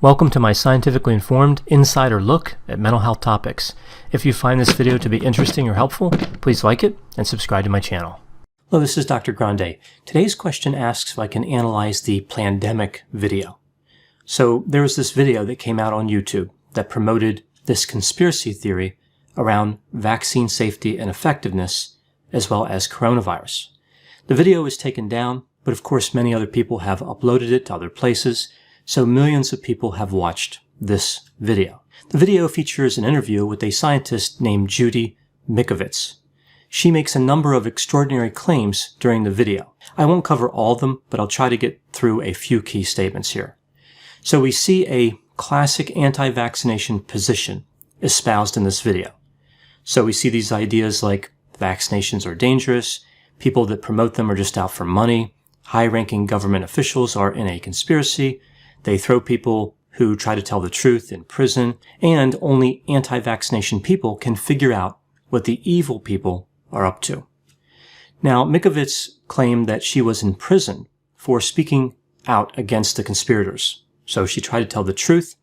Welcome to my scientifically informed insider look at mental health topics. If you find this video to be interesting or helpful, please like it and subscribe to my channel. Hello, this is Dr. Grande. Today's question asks if I can analyze the Plandemic video. So there was this video that came out on YouTube that promoted this conspiracy theory around vaccine safety and effectiveness, as well as coronavirus. The video was taken down, but of course many other people have uploaded it to other places, so millions of people have watched this video. The video features an interview with a scientist named Judy Mikovits. She makes a number of extraordinary claims during the video. I won't cover all of them, but I'll try to get through a few key statements here. So we see a classic anti-vaccination position espoused in this video. So we see these ideas like vaccinations are dangerous, people that promote them are just out for money, high-ranking government officials are in a conspiracy, they throw people who try to tell the truth in prison, and only anti-vaccination people can figure out what the evil people are up to. Now, Mikovits claimed that she was in prison for speaking out against the conspirators. So she tried to tell the truth,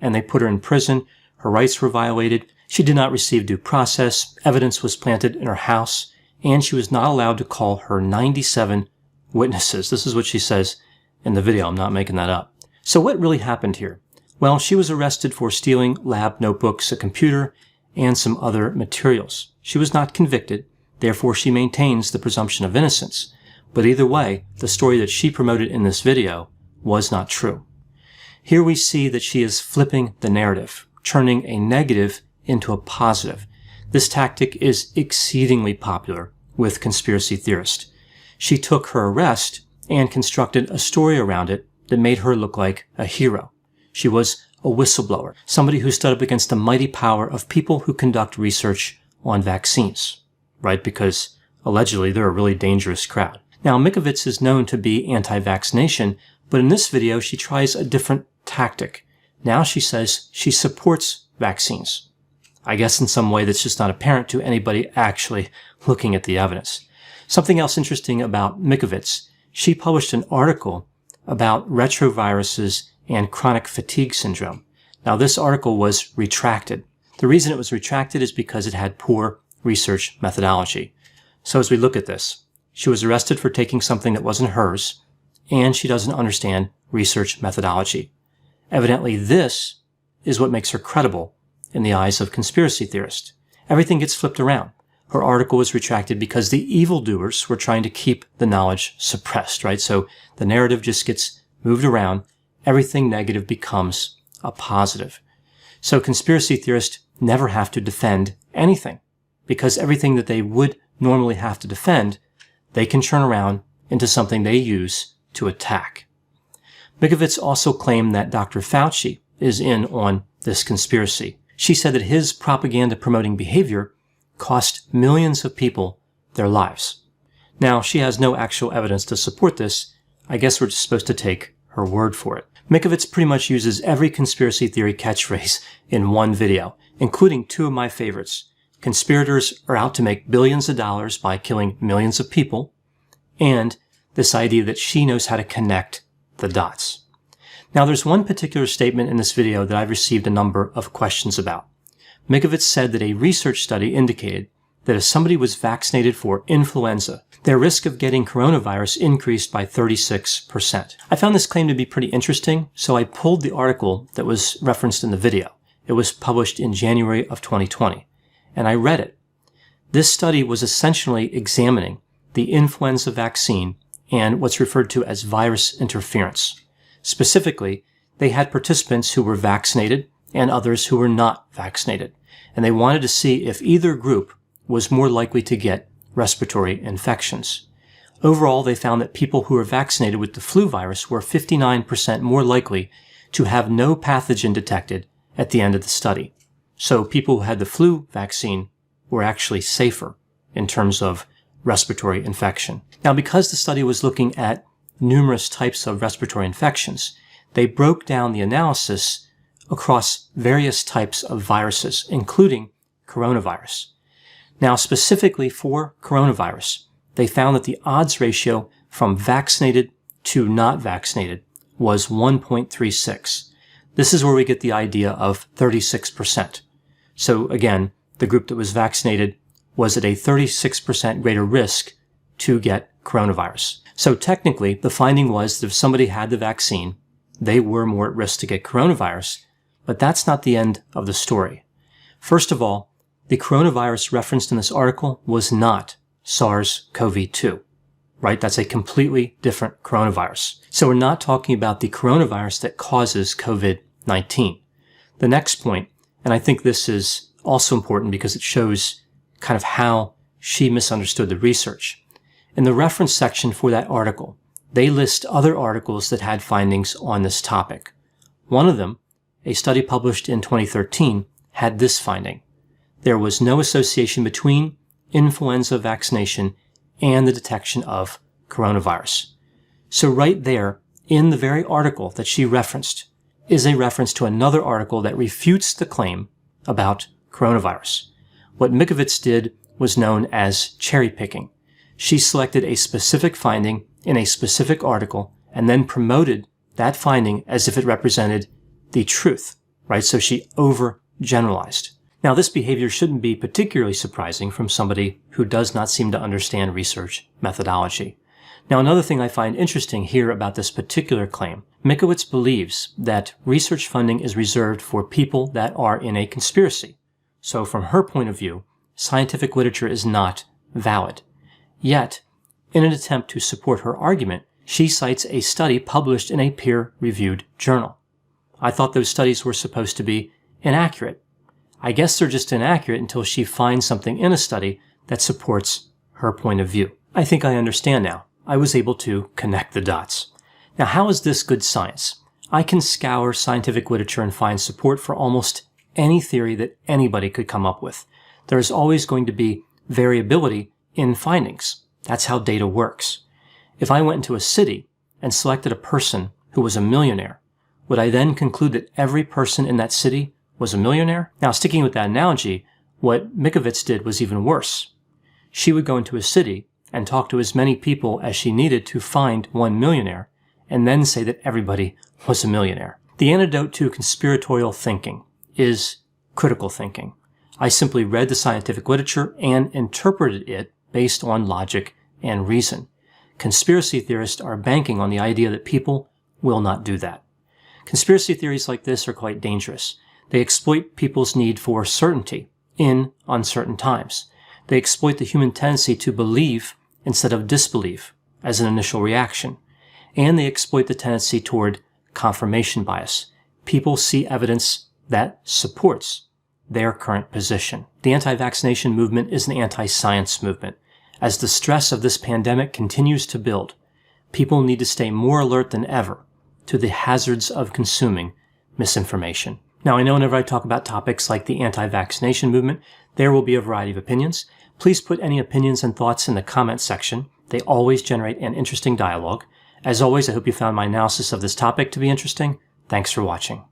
and they put her in prison. Her rights were violated. She did not receive due process. Evidence was planted in her house, and she was not allowed to call her 97 witnesses. This is what she says in the video. I'm not making that up. So what really happened here? Well, she was arrested for stealing lab notebooks, a computer, and some other materials. She was not convicted, therefore she maintains the presumption of innocence. But either way, the story that she promoted in this video was not true. Here we see that she is flipping the narrative, turning a negative into a positive. This tactic is exceedingly popular with conspiracy theorists. She took her arrest and constructed a story around it that made her look like a hero. She was a whistleblower, somebody who stood up against the mighty power of people who conduct research on vaccines, right? Because allegedly they're a really dangerous crowd. Now, Mikovits is known to be anti-vaccination, but in this video she tries a different tactic. Now she says she supports vaccines. I guess in some way that's just not apparent to anybody actually looking at the evidence. Something else interesting about Mikovits, she published an article about retroviruses and chronic fatigue syndrome. Now, this article was retracted. The reason it was retracted is because it had poor research methodology. So as we look at this, she was arrested for taking something that wasn't hers, and she doesn't understand research methodology. Evidently, this is what makes her credible in the eyes of conspiracy theorists. Everything gets flipped around. Her article was retracted because the evildoers were trying to keep the knowledge suppressed, right? So the narrative just gets moved around. Everything negative becomes a positive. So conspiracy theorists never have to defend anything because everything that they would normally have to defend, they can turn around into something they use to attack. Mikovits also claimed that Dr. Fauci is in on this conspiracy. She said that his propaganda-promoting behavior cost millions of people their lives. Now, she has no actual evidence to support this. I guess we're just supposed to take her word for it. Mikovits pretty much uses every conspiracy theory catchphrase in one video, including two of my favorites. Conspirators are out to make billions of dollars by killing millions of people, and this idea that she knows how to connect the dots. Now, there's one particular statement in this video that I've received a number of questions about. Mikovits said that a research study indicated that if somebody was vaccinated for influenza, their risk of getting coronavirus increased by 36%. I found this claim to be pretty interesting, so I pulled the article that was referenced in the video. It was published in January of 2020, and I read it. This study was essentially examining the influenza vaccine and what's referred to as virus interference. Specifically, they had participants who were vaccinated and others who were not vaccinated. And they wanted to see if either group was more likely to get respiratory infections. Overall, they found that people who were vaccinated with the flu virus were 59% more likely to have no pathogen detected at the end of the study. So people who had the flu vaccine were actually safer in terms of respiratory infection. Now, because the study was looking at numerous types of respiratory infections, they broke down the analysis across various types of viruses, including coronavirus. Now, specifically for coronavirus, they found that the odds ratio from vaccinated to not vaccinated was 1.36. This is where we get the idea of 36%. So again, the group that was vaccinated was at a 36% greater risk to get coronavirus. So technically, the finding was that if somebody had the vaccine, they were more at risk to get coronavirus, but that's not the end of the story. First of all, the coronavirus referenced in this article was not SARS-CoV-2, right? That's a completely different coronavirus. So we're not talking about the coronavirus that causes COVID-19. The next point, and I think this is also important because it shows kind of how she misunderstood the research. In the reference section for that article, they list other articles that had findings on this topic. One of them, a study published in 2013, had this finding. There was no association between influenza vaccination and the detection of coronavirus. So right there, in the very article that she referenced, is a reference to another article that refutes the claim about coronavirus. What Mikovits did was known as cherry picking. She selected a specific finding in a specific article and then promoted that finding as if it represented the truth, right? So she overgeneralized. Now, this behavior shouldn't be particularly surprising from somebody who does not seem to understand research methodology. Now, another thing I find interesting here about this particular claim, Mikovits believes that research funding is reserved for people that are in a conspiracy. So from her point of view, scientific literature is not valid. Yet, in an attempt to support her argument, she cites a study published in a peer-reviewed journal. I thought those studies were supposed to be inaccurate. I guess they're just inaccurate until she finds something in a study that supports her point of view. I think I understand now. I was able to connect the dots. Now, how is this good science? I can scour scientific literature and find support for almost any theory that anybody could come up with. There's always going to be variability in findings. That's how data works. If I went into a city and selected a person who was a millionaire, would I then conclude that every person in that city was a millionaire? Now, sticking with that analogy, what Mikovits did was even worse. She would go into a city and talk to as many people as she needed to find one millionaire, and then say that everybody was a millionaire. The antidote to conspiratorial thinking is critical thinking. I simply read the scientific literature and interpreted it based on logic and reason. Conspiracy theorists are banking on the idea that people will not do that. Conspiracy theories like this are quite dangerous. They exploit people's need for certainty in uncertain times. They exploit the human tendency to believe instead of disbelieve as an initial reaction. And they exploit the tendency toward confirmation bias. People see evidence that supports their current position. The anti-vaccination movement is an anti-science movement. As the stress of this pandemic continues to build, people need to stay more alert than ever to the hazards of consuming misinformation. Now, I know whenever I talk about topics like the anti-vaccination movement, there will be a variety of opinions. Please put any opinions and thoughts in the comments section. They always generate an interesting dialogue. As always, I hope you found my analysis of this topic to be interesting. Thanks for watching.